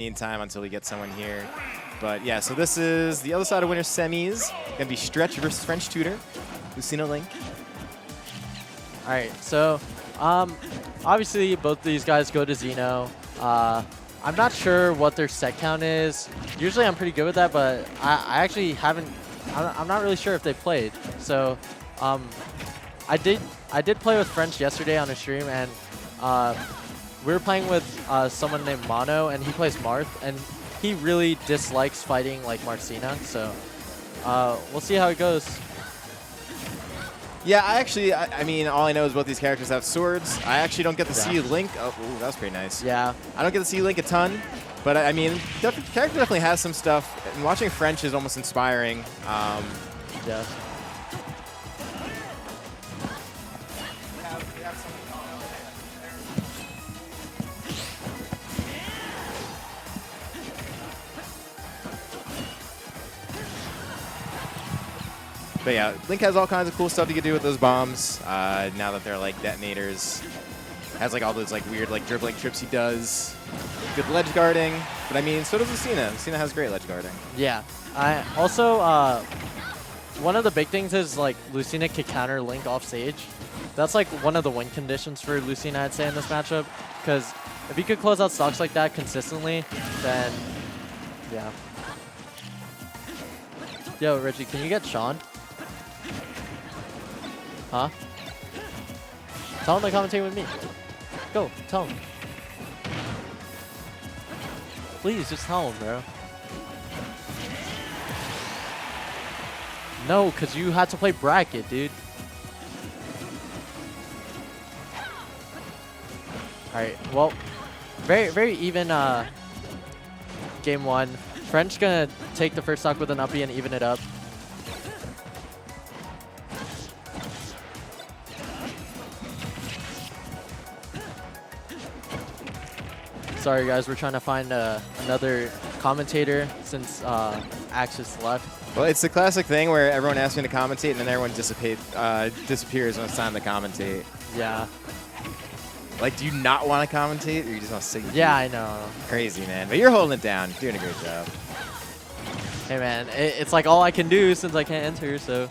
meantime until we get someone here. But yeah, so this is the other side of winner semis. Gonna be Stretch versus French Tutor. Lucina Link. All right, so obviously both these guys go to Xeno. I'm not sure what their set count is. Usually I'm pretty good with that, but I actually haven't. I'm not really sure if they played. So I did play with French yesterday on a stream, and we were playing with someone named Mono, and he plays Marth, and he really dislikes fighting like Marcina. So we'll see how it goes. Yeah, I mean, all I know is both these characters have swords. I actually don't get to see Link. Oh, ooh, that was pretty nice. Yeah. I don't get to see Link a ton, but I mean, the character definitely has some stuff. And watching French is almost inspiring. Yeah. But yeah, Link has all kinds of cool stuff you can do with those bombs. Now that they're like detonators, has like all those like weird like dribbling trips he does. Good ledge guarding, but I mean, so does Lucina. Lucina has great ledge guarding. Yeah. I also one of the big things is like Lucina can counter Link off stage. That's like one of the win conditions for Lucina, I'd say, in this matchup. Because if he could close out stocks like that consistently, then yeah. Yo, Richie, can you get Sean? Huh? Tell him to commentate with me. Go, tell him. Please, just tell him, bro. No, because you had to play bracket, dude. Alright, well, very even game one. French gonna take the first stock with an uppie and even it up. Sorry guys, we're trying to find another commentator since Axis left. Well, it's the classic thing where everyone asks me to commentate and then everyone disappears when it's time to commentate. Yeah. Like, do you not want to commentate, or you just want to say? Yeah, I know. Crazy, man. But you're holding it down. Doing a great job. Hey, man. It's like all I can do since I can't enter, so.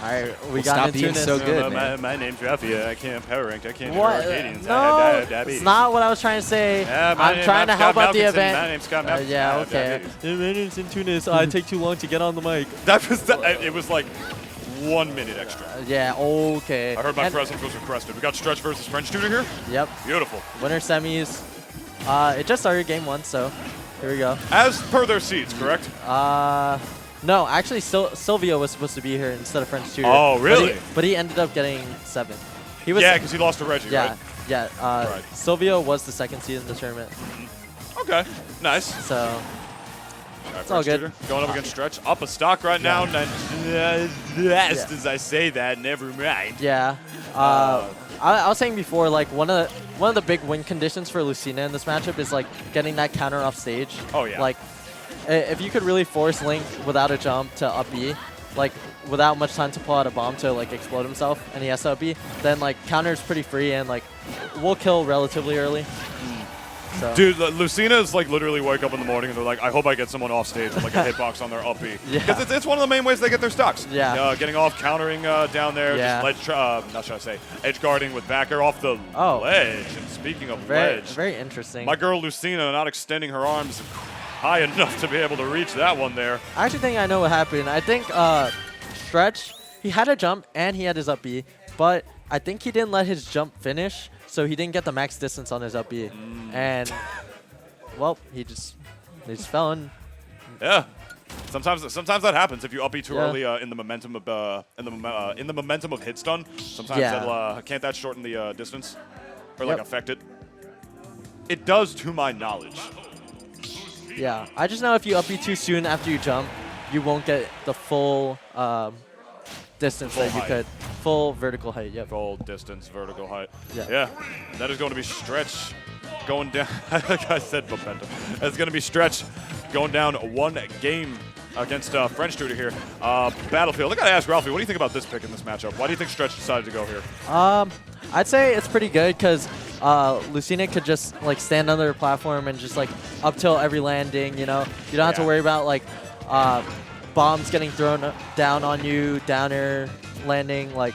All right, we got into this. So good, man. My name's Raffia. I can't power ranked. I can't do What? Arcadians. No, I have diabetes. it's not what I was trying to say. Yeah, I'm trying to help out the event. My name's Scott Malkinson. Yeah, okay. My name's in Tunis. I take too long to get on the mic. That was it was like 1 minute extra. Yeah, okay. I heard my presence was requested. We got Stretch versus French Tutor here. Yep. Beautiful. Winner semis. It just started game one, so here we go. As per their seeds, correct? No, actually, Silvio was supposed to be here instead of French Tutor. Oh, really? But he ended up getting 7. He was, yeah, because he lost to Reggie, right? Yeah, right. Silvio was the second seed in the tournament. Okay, nice. So, Right, it's all good. Tutor, going up against Stretch. Up a stock right now. Last as I say that, never mind. Yeah. I was saying before, like one of the big win conditions for Lucina in this matchup is like getting that counter off stage. Oh yeah. Like, if you could really force Link without a jump to up B, like without much time to pull out a bomb to like explode himself, and he has to up B, then like counter's pretty free and like we'll kill relatively early. So. Dude, Lucina's like literally wake up in the morning and they're like, I hope I get someone off stage with like a hitbox on their up B. Because it's one of the main ways they get their stocks. Yeah. Getting off, countering down there, yeah. just not should I say, edge guarding with backer off the ledge. And speaking of ledge, very interesting. My girl Lucina not extending her arms high enough to be able to reach that one there. I actually think I know what happened. I think Stretch, he had a jump and he had his up B, but I think he didn't let his jump finish, so he didn't get the max distance on his up B. And, well, he just fell in. Yeah. Sometimes that happens if you up B too early in the momentum of in the momentum of hit stun. Sometimes that'll, can't that shorten the distance or like affect it? It does, to my knowledge. Yeah, I just know if you up B too soon after you jump, you won't get the full distance that you could. Full vertical height, yep. Full distance, vertical height. Yeah. Yeah. And that is going to be Stretch going down. Like I said, momentum. That's going to be Stretch going down 1 game against French Tutor here. Battlefield. I got to ask Ralphie, what do you think about this pick in this matchup? Why do you think Stretch decided to go here? I'd say it's pretty good because Lucina could just like stand under the platform and just like up tilt every landing. You know, you don't have to worry about like bombs getting thrown down on you, down air landing. Like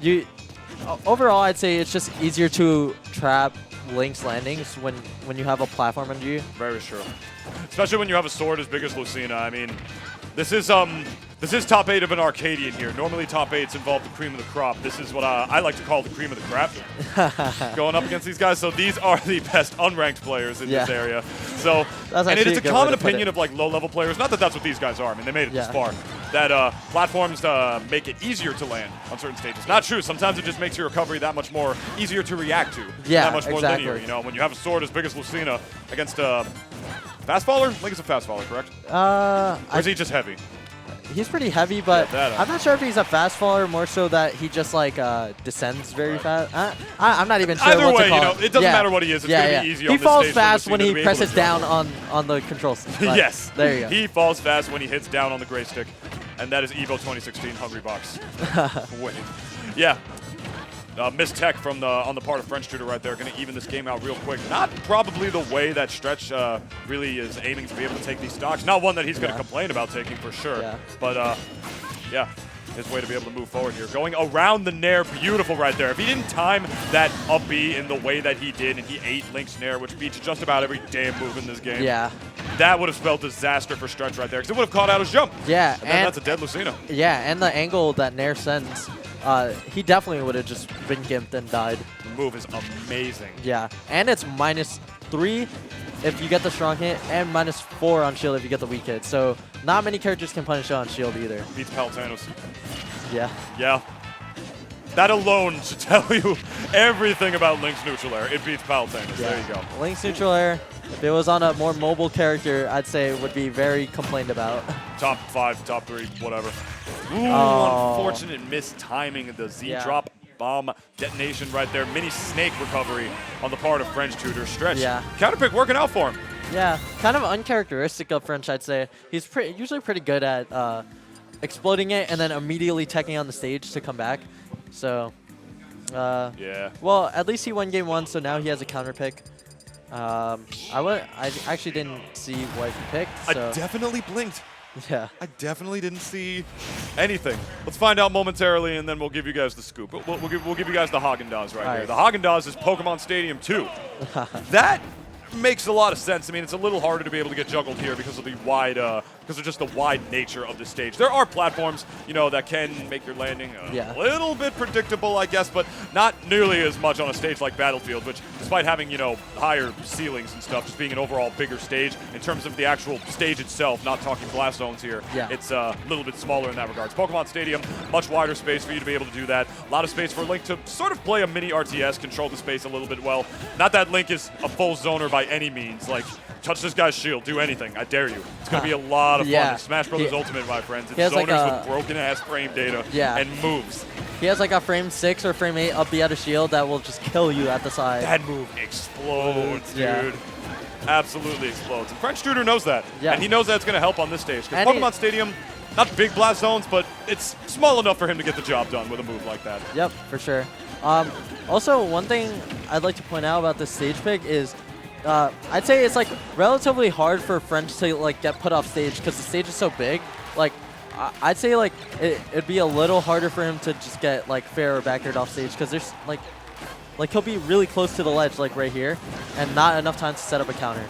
you, overall, I'd say it's just easier to trap Link's landings when you have a platform under you. Very true. Especially when you have a sword as big as Lucina. I mean, this is top 8 of an Arcadian here. Normally top 8s involve the cream of the crop. This is what I like to call the cream of the crap. Going up against these guys. So these are the best unranked players in this area. So, and it is a common opinion of like low-level players. Not that that's what these guys are. I mean, they made it this far. That platforms make it easier to land on certain stages. Not true. Sometimes it just makes your recovery that much more easier to react to. Yeah, that much more linear. You know, when you have a sword as big as Lucina against fast faller? Link is a fast faller, correct? Or is he just heavy? He's pretty heavy, but I'm not sure if he's a fast faller, more so that he just like descends very fast. I'm not even sure Either what way, to call you know, it doesn't matter what he is. It's going to be easy on He this falls stage fast for when Lucina he to be presses able to down on the control stick. Yes. There you go. He falls fast when he hits down on the gray stick, and that is Evo 2016 Hungry Box. Winning. Yeah. Missed tech from on the part of frenchtutor right there, going to even this game out real quick. Not probably the way that Stretch really is aiming to be able to take these stocks. Not one that he's going to complain about taking for sure. But yeah, his way to be able to move forward here. Going around the Nair, beautiful right there. If he didn't time that up B in the way that he did, and he ate Link's Nair, which beats just about every damn move in this game. That would have spelled disaster for Stretch right there, because it would have caught out his jump. And then that's a dead Lucina. And the angle that Nair sends, he definitely would have just been gimped and died. The move is amazing. And it's -3 if you get the strong hit, and -4 on shield if you get the weak hit. So not many characters can punish it on shield either. Beats Palutanos. Yeah. That alone should tell you everything about Link's neutral air. It beats Palutanos. There you go. Link's neutral air, if it was on a more mobile character, I'd say it would be very complained about. Top 5, top 3, whatever. Ooh, unfortunate mistiming of the Z-drop bomb detonation right there. Mini snake recovery on the part of frenchtutor. Stretch. Counterpick working out for him. Kind of uncharacteristic of French, I'd say. He's usually pretty good at exploding it and then immediately teching on the stage to come back. So, well, at least he won game 1, so now he has a counter pick. I actually didn't see what he picked. So. I definitely blinked. I definitely didn't see anything. Let's find out momentarily, and then we'll give you guys the scoop. We'll give you guys the Haagen-Dazs right here. The Haagen-Dazs is Pokemon Stadium 2. That makes a lot of sense. I mean, it's a little harder to be able to get juggled here because of the wide, because of just the wide nature of the stage. There are platforms, you know, that can make your landing a little bit predictable, I guess, but not nearly as much on a stage like Battlefield, which, despite having, you know, higher ceilings and stuff, just being an overall bigger stage in terms of the actual stage itself, not talking blast zones here, it's a little bit smaller in that regard. Pokemon Stadium, much wider space for you to be able to do that. A lot of space for Link to sort of play a mini RTS, control the space a little bit well. Not that Link is a full zoner by any means. Like, touch this guy's shield, do anything, I dare you. It's going to be a lot of fun. It's Smash Brothers Ultimate, my friends. It's zoners like with broken-ass frame data and moves. He has like a frame 6 or frame 8 up B out of shield that will just kill you at the side. That move explodes, dude. Absolutely explodes. And frenchtutor knows that. And he knows that it's going to help on this stage. Because Pokemon Stadium, not big blast zones, but it's small enough for him to get the job done with a move like that. Yep, for sure. Also, one thing I'd like to point out about this stage pick is I'd say it's like relatively hard for French to like get put off stage because the stage is so big. Like I'd say like it'd be a little harder for him to just get like fair or backward off stage because there's like he'll be really close to the ledge like right here and not enough time to set up a counter.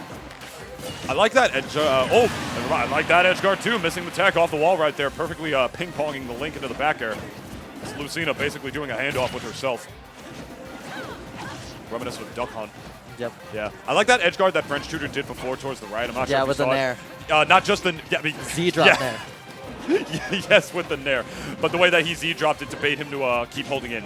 I like that edge. I like that edge guard too. Missing the tech off the wall right there, perfectly ping-ponging the Link into the back air. It's Lucina basically doing a handoff with herself. Reminiscent of Duck Hunt. Yep. Yeah. I like that edge guard that frenchtutor did before towards the right. I'm not sure if you with the saw Nair. Not just the Z-drop Nair. Yes, with the Nair. But the way that he Z-dropped it to bait him to keep holding in.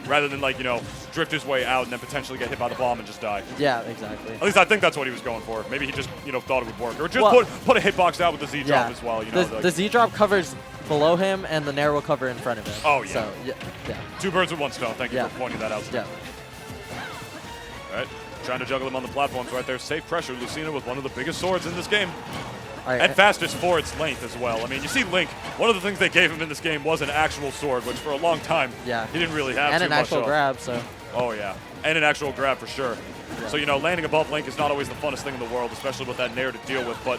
Rather than, like, you know, drift his way out and then potentially get hit by the bomb and just die. Yeah, exactly. At least I think that's what he was going for. Maybe he just, you know, thought it would work. Or just put a hitbox out with the Z-drop as well. You know, the Z-drop covers below him and the Nair will cover in front of him. Oh, yeah. So, 2 birds with 1 stone. Thank you for pointing that out. All right. Trying to juggle him on the platforms right there. Safe pressure. Lucina with one of the biggest swords in this game. And fastest for its length as well. I mean, you see Link, one of the things they gave him in this game was an actual sword, which for a long time he didn't really have and too an much actual of. grab, so. Oh, yeah. And an actual grab for sure. So, you know, landing above Link is not always the funnest thing in the world, especially with that Nair to deal with. But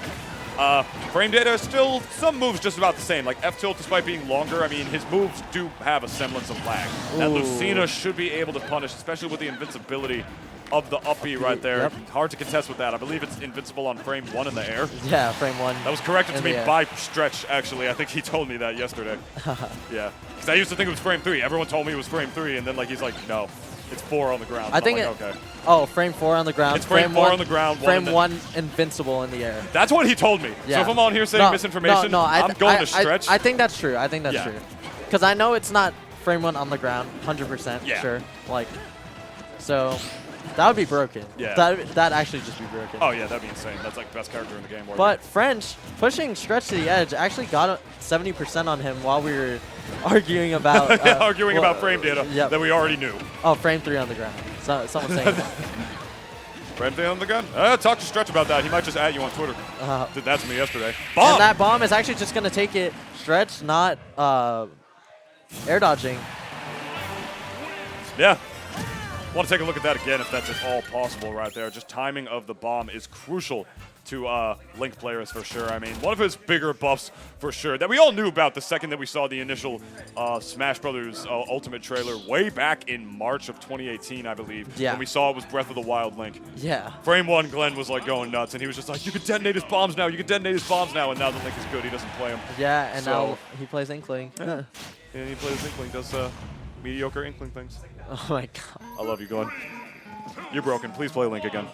frame data is still some moves just about the same. Like F-tilt, despite being longer, I mean, his moves do have a semblance of lag. That Lucina should be able to punish, especially with the invincibility of the up B right there. Yep. Hard to contest with that. I believe it's invincible on frame 1 in the air. Yeah, frame 1. That was corrected to me Yeah. by Stretch, actually. I think he told me that yesterday. Yeah. Because I used to think it was frame 3. Everyone told me it was frame 3, and then like he's like, no, it's 4 on the ground. I think like, okay. Oh, frame 4 on the ground. It's frame 4 on the ground. Frame 1 invincible in the air. That's what he told me. Yeah. So if I'm on here saying misinformation, I'm going to Stretch. I think that's true. I think that's true. Because I know it's not frame 1 on the ground, 100% sure. Like, so that would be broken. Yeah. That'd actually just be broken. Oh, yeah, that'd be insane. That's like the best character in the game. But French, pushing Stretch to the edge, actually got 70% on him while we were arguing about about frame data that we already knew. Oh, frame 3 on the ground. So, someone saying that. Frame 3 on the gun? Talk to Stretch about that. He might just at you on Twitter. Did that to me yesterday. Bomb! And that bomb is actually just going to take it. Stretch not air dodging. Yeah. Want to take a look at that again if that's at all possible right there. Just timing of the bomb is crucial to Link players for sure. I mean, one of his bigger buffs for sure that we all knew about the second that we saw the initial Smash Brothers Ultimate trailer way back in March of 2018, I believe. Yeah. When we saw it was Breath of the Wild Link. Yeah. Frame 1, Glenn was like going nuts, and he was just like, you can detonate his bombs now, you can detonate his bombs now, and now the Link is good, he doesn't play him. Yeah, and now he plays Inkling. Yeah, he plays Inkling, does mediocre Inkling things. Oh my god. I love you, Glenn. You're broken. Please play Link again.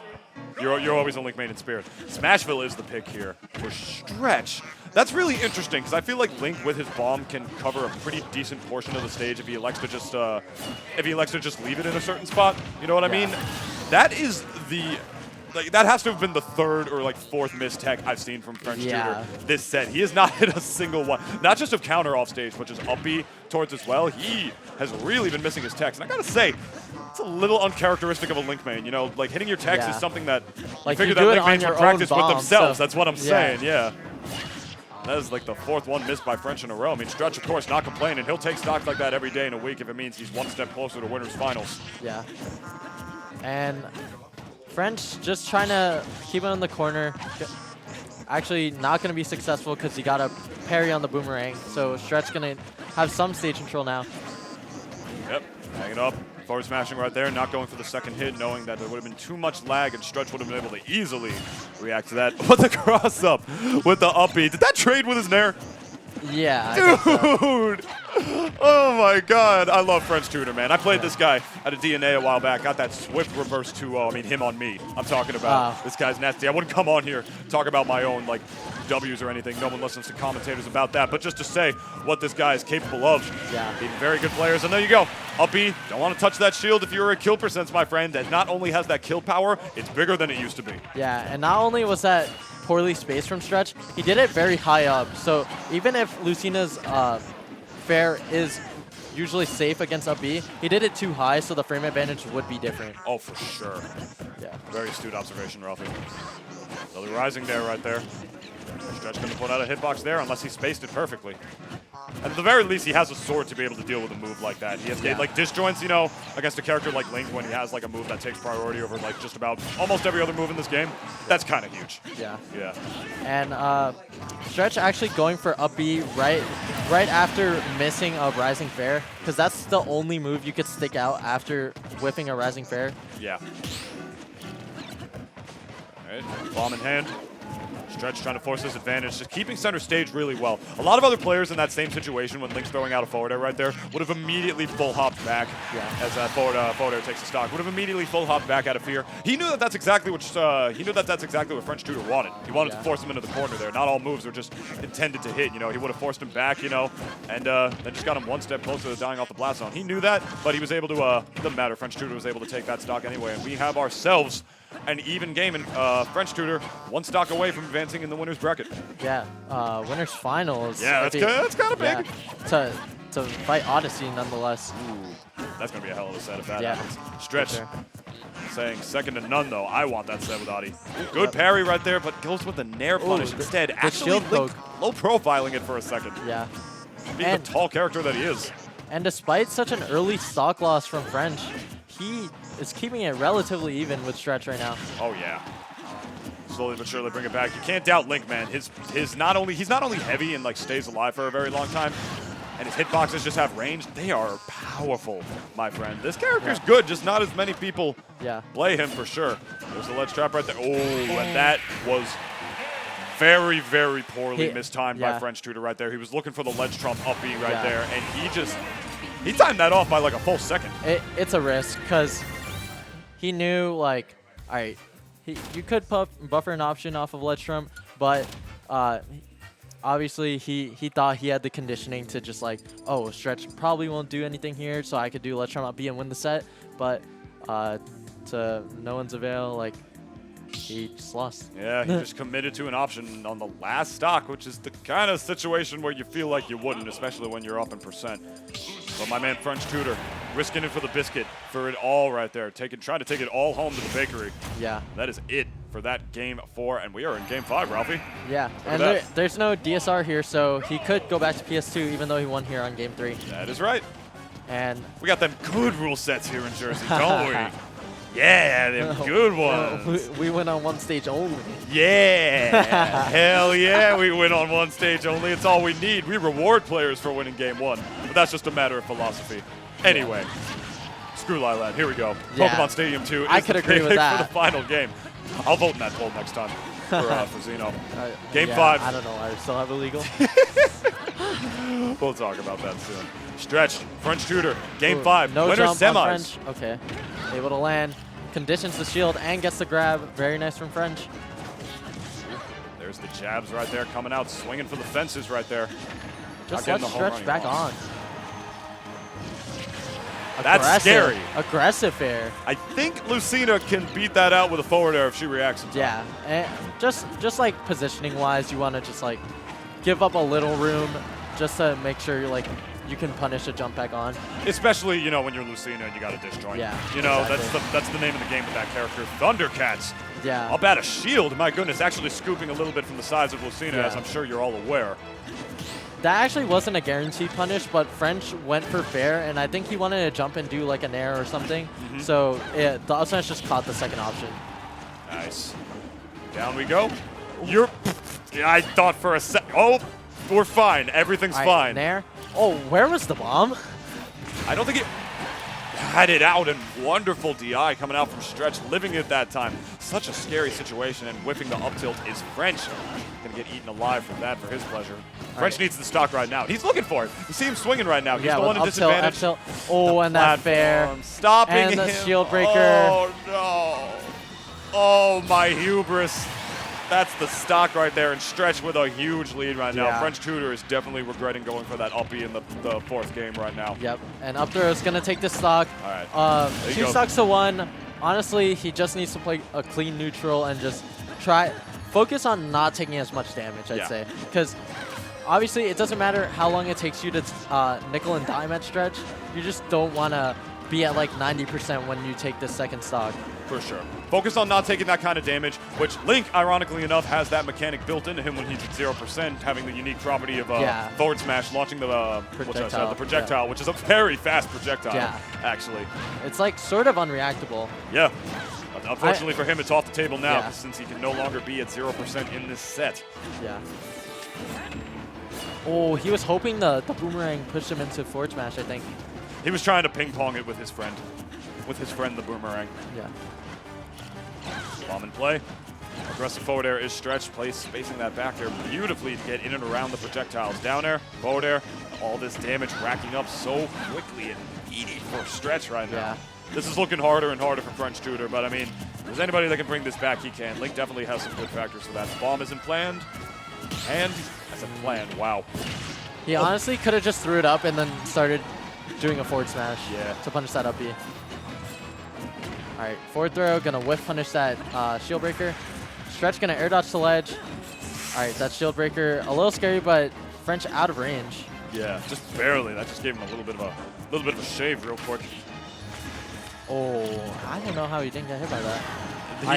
You're always a Link main in spirit. Smashville is the pick here for Stretch. That's really interesting because I feel like Link with his bomb can cover a pretty decent portion of the stage if he elects to just leave it in a certain spot. You know what I mean? That is the that has to have been the third or like fourth missed tech I've seen from French Tutor this set. He has not hit a single one. Not just of counter off stage, but just up B towards as well. He has really been missing his techs. And I gotta say, it's a little uncharacteristic of a Link main. You know, like hitting your techs is something that like you figure that Link mains would practice with themselves. That's what I'm saying, yeah. That is like the fourth one missed by French in a row. I mean, Stretch, of course, not complaining. He'll take stocks like that every day in a week if it means he's one step closer to winners finals. Yeah. And French just trying to keep it in the corner. Actually not going to be successful because he got a parry on the boomerang. So Stretch going to have some stage control now. Yep, hanging up. Forward smashing right there, not going for the second hit, knowing that there would have been too much lag and Stretch would have been able to easily react to that. But the cross up with the up B. Did that trade with his Nair? Yeah. Dude! Oh my god. I love French Tutor, man. I played this guy at a DNA a while back. Got that swift reverse 2-0. I mean, him on me. I'm talking about. This guy's nasty. I wouldn't come on here talk about my own, like, W's or anything. No one listens to commentators about that. But just to say what this guy is capable of. Yeah. Being very good players. And there you go. Up B. Don't want to touch that shield if you're a kill percents, my friend. That not only has that kill power, it's bigger than it used to be. Yeah, and not only was that poorly spaced from Stretch, he did it very high up. So even if Lucina's fair is usually safe against up B, he did it too high, so the frame advantage would be different. Oh, for sure. Yeah. Very astute observation, Ralphie. So the rising there right there. Stretch going to put out a hitbox there unless he spaced it perfectly. At the very least, he has a sword to be able to deal with a move like that. He has like disjoints, you know, against a character like Link when he has like a move that takes priority over like just about almost every other move in this game. That's kind of huge. Yeah. Yeah. And Stretch actually going for up B right after missing a rising fair, because that's the only move you could stick out after whiffing a rising fair. Yeah. All right, bomb in hand. Stretch trying to force his advantage, just keeping center stage really well. A lot of other players in that same situation when Link's throwing out a forward air right there would have immediately full hopped back as that forward air takes a stock. Would have immediately full hopped back out of fear. He knew that that's exactly what French Tutor wanted. He wanted to force him into the corner there. Not all moves are just intended to hit. You know, he would have forced him back. You know, and then just got him one step closer to dying off the blast zone. He knew that, but he was able to. Doesn't matter. French Tutor was able to take that stock anyway, and we have ourselves an even game, and French Tutor one stock away from advancing in the winner's bracket. Yeah, winners finals. Yeah, that's kind of big. Yeah, to fight Odyssey nonetheless. Ooh, that's going to be a hell of a set if that happens. Stretch sure. saying second to none, though. I want that set with Adi. Good parry right there, but goes with the Nair punish instead. Actually, Link low profiling it for a second. Yeah. Being the tall character that he is. And despite such an early stock loss from French, he is keeping it relatively even with Stretch right now. Oh yeah. Slowly but surely bring it back. You can't doubt Link, man. He's not only heavy and like stays alive for a very long time, and his hitboxes just have range. They are powerful, my friend. This character's good, just not as many people play him for sure. There's the ledge trap right there. Oh, and that was very, very poorly mistimed by frenchtutor right there. He was looking for the ledge trump up B right there, and he timed that off by like a full second. It's a risk because he knew like, all right, you could buffer an option off of ledge trump, but obviously he thought he had the conditioning to just like, oh, Stretch probably won't do anything here, so I could do ledge trump up B and win the set. But to no one's avail, like, he just lost. Yeah, he just committed to an option on the last stock, which is the kind of situation where you feel like you wouldn't, especially when you're up in percent. But my man frenchtutor risking it for the biscuit, for it all right there, trying to take it all home to the bakery. Yeah. That is it for that game 4, and we are in game 5, Ralphie. Yeah, and there's no DSR here, so he could go back to PS2 even though he won here on game 3. That is right. And we got them good rule sets here in Jersey, don't we? Yeah, them good ones. We went on one stage only. Yeah, hell yeah, we win on one stage only. It's all we need. We reward players for winning game 1, but that's just a matter of philosophy. Anyway, screw Lilan. Here we go. Yeah. Pokemon Stadium 2 I is could the agree with pick that. for the final game. I'll vote in that poll next time for Zeno. Game yeah, 5. I don't know. I still have illegal. We'll talk about that soon. Stretch, frenchtutor, game 5. No Winner jump semis. on French. Okay. Able to land. Conditions the shield and gets the grab. Very nice from French. There's the jabs right there coming out, swinging for the fences right there. Just let Stretch back on. That's scary. Aggressive air. I think Lucina can beat that out with a forward air if she reacts in time. Yeah, and just like positioning wise, you want to just like give up a little room just to make sure you're like you can punish a jump back on. Especially, you know, when you're Lucina and you got a disjoint. Yeah, you know, exactly. that's the name of the game with that character. Thundercats. Yeah. Up at a shield. My goodness, actually scooping a little bit from the size of Lucina, as I'm sure you're all aware. That actually wasn't a guaranteed punish, but French went for fair, and I think he wanted to jump and do like an air or something. So the up smash just caught the second option. Nice. Down we go. I thought for a sec. Oh, we're fine. Everything's fine. Nair. Oh, where was the bomb? I don't think it had it out, and wonderful DI coming out from Stretch, living it that time. Such a scary situation, and whipping the up tilt is French. Gonna get eaten alive for that, for his pleasure. French needs the stock right now. He's looking for it. You see him swinging right now. He's the one in disadvantage. Tilt. Oh, and that fair. Stopping and the him. shield breaker. Oh, no. Oh, my hubris. That's the stock right there, and Stretch with a huge lead right now. frenchtutor is definitely regretting going for that uppie in the fourth game right now. Yep, and up throw is going to take the stock. All right. 2 stocks to 1. Honestly, he just needs to play a clean neutral and just focus on not taking as much damage, I'd say. Because obviously, it doesn't matter how long it takes you to nickel and dime at Stretch. You just don't want to be at like 90% when you take the second stock. For sure. Focus on not taking that kind of damage, which Link, ironically enough, has that mechanic built into him when he's at 0%, having the unique property of forward smash, launching the projectile, which is a very fast projectile, actually. It's like sort of unreactable. Yeah. Unfortunately for him, it's off the table now, since he can no longer be at 0% in this set. Yeah. Oh, he was hoping the boomerang pushed him into forward smash, I think. He was trying to ping-pong it with his friend. The boomerang. Yeah. Bomb in play. Aggressive forward air is Stretch. Spacing that back there beautifully to get in and around the projectiles. Down air, forward air. All this damage racking up so quickly and easy for Stretch right now. Yeah. This is looking harder and harder for frenchtutor, but I mean, if there's anybody that can bring this back, he can. Link definitely has some good factors for that. The bomb isn't planned, and that's a plan. Wow. He honestly could have just threw it up and then started doing a forward smash to punish that up B. All right, forward throw, gonna whiff punish that shield breaker. Stretch gonna air dodge to ledge. All right, that shield breaker, a little scary, but French out of range. Yeah, just barely. That just gave him a little bit of a shave real quick. Oh, I don't know how he didn't get hit by that.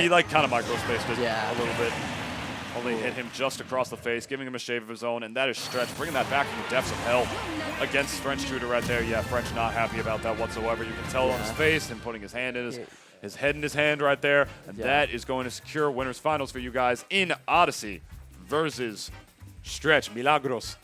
He like kind of micro-spaced it a little bit. Only hit him just across the face, giving him a shave of his own, and that is Stretch, bringing that back from the depths of hell against frenchtutor right there. Yeah, French not happy about that whatsoever. You can tell on his face, him putting his hand in his head in his hand right there, and that is going to secure winners finals for you guys in Odyssey versus Stretch Milagros.